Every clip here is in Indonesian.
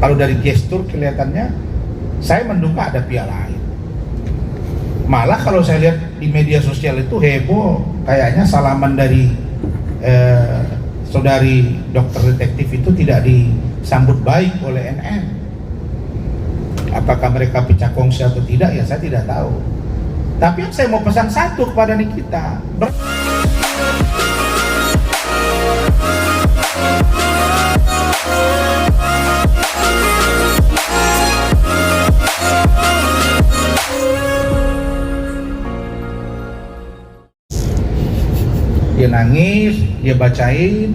Kalau dari gestur kelihatannya saya menduga ada pihak lain. Malah kalau saya lihat di media sosial itu heboh, kayaknya salaman dari saudari dokter detektif itu tidak disambut baik oleh NN. Apakah mereka pecah kongsi atau tidak, ya saya tidak tahu. Tapi yang saya mau pesan satu kepada Nikita, dia nangis, dia bacain,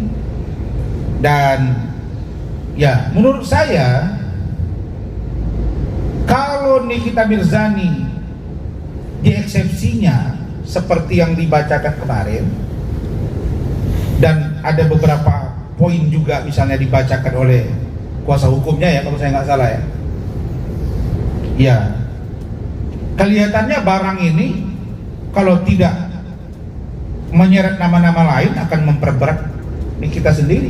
dan ya menurut saya kalau Nikita Mirzani di eksepsinya seperti yang dibacakan kemarin, dan ada beberapa poin juga misalnya dibacakan oleh kuasa hukumnya ya kalau saya nggak salah ya, kelihatannya barang ini kalau tidak menyeret nama-nama lain akan memperberat Nikita sendiri.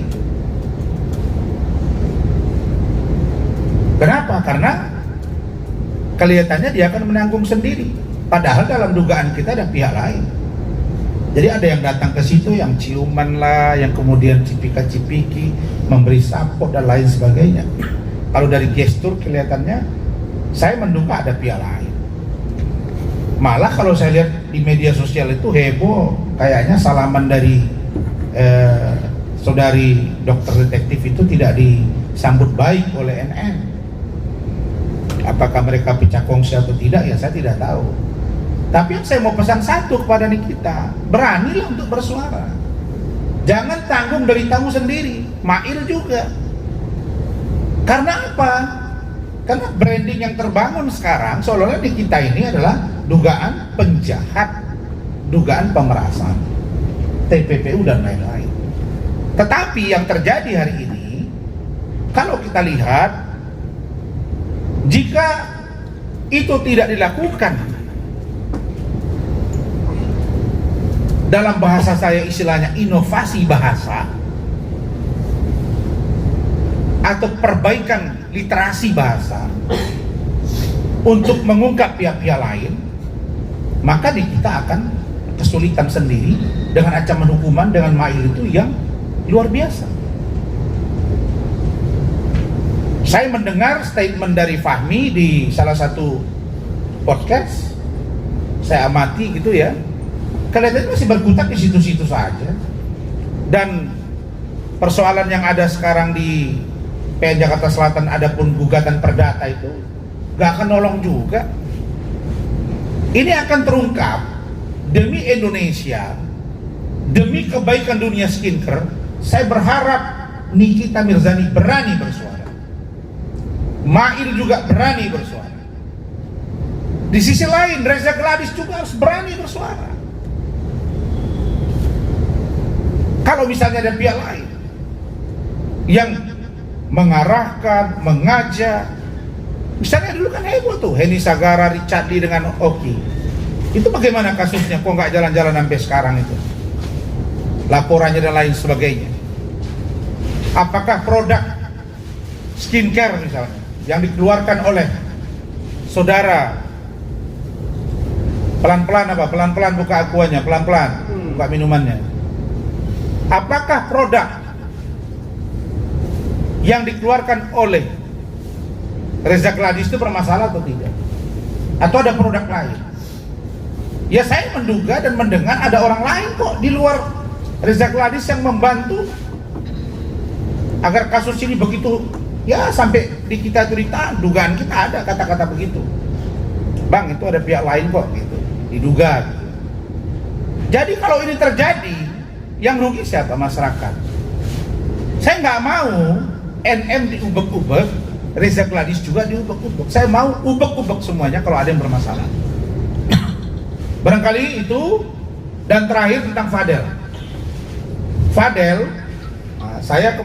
Kenapa? Karena kelihatannya dia akan menanggung sendiri. Padahal dalam dugaan kita ada pihak lain. Jadi ada yang datang ke situ, yang ciuman lah, yang kemudian cipika-cipiki, memberi sapot dan lain sebagainya. Kalau dari gestur kelihatannya saya menduga ada pihak lain. Malah kalau saya lihat di media sosial itu heboh, kayaknya salaman dari saudari dokter detektif itu tidak disambut baik oleh NN. Apakah mereka pecah kongsi atau tidak, ya saya tidak tahu. Tapi yang saya mau pesan satu kepada Nikita, beranilah untuk bersuara. Jangan tanggung deritamu sendiri, Mail juga. Karena apa? Karena branding yang terbangun sekarang seolah-olah Nikita ini adalah dugaan penjahat, dugaan pemerasan, TPPU dan lain-lain. Tetapi yang terjadi hari ini, kalau kita lihat, jika itu tidak dilakukan, dalam bahasa saya istilahnya inovasi bahasa atau perbaikan literasi bahasa untuk mengungkap pihak-pihak lain, maka kita akan kesulitan sendiri dengan ancaman hukuman dengan Mail itu yang luar biasa. Saya mendengar statement dari Fahmi di salah satu podcast, saya amati gitu ya, kelihatannya masih berkutat di situ-situ saja. Dan persoalan yang ada sekarang di PN Jakarta Selatan, ada pun gugatan perdata itu gak akan nolong juga. Ini akan terungkap demi Indonesia, demi kebaikan dunia skincare. Saya berharap Nikita Mirzani berani bersuara, Mail juga berani bersuara. Di sisi lain Reza Gladys juga harus berani bersuara. Kalau misalnya ada pihak lain yang mengarahkan, mengajak, misalnya dulu kan heboh tuh Heni Sagara, Richard Lee dengan Oki, itu bagaimana kasusnya? Kok nggak jalan-jalan sampai sekarang itu? Laporannya dan lain sebagainya. Apakah produk skincare misalnya yang dikeluarkan oleh saudara pelan-pelan buka aquanya, pelan-pelan buka minumannya, apakah produk yang dikeluarkan oleh Reza Gladys itu bermasalah atau tidak? Atau ada produk lain? Ya saya menduga dan mendengar ada orang lain kok di luar Reza Gladys yang membantu agar kasus ini begitu, ya sampai di kita itu ditahan. Dugaan kita ada kata-kata begitu, Bang, itu ada pihak lain kok gitu, diduga gitu. Jadi kalau ini terjadi, yang rugi siapa? Masyarakat. Saya nggak mau NM diubek-ubek, Reza Gladys juga diubek-ubek. Saya mau ubek-ubek semuanya kalau ada yang bermasalah. Barangkali itu. Dan terakhir tentang Fadel, saya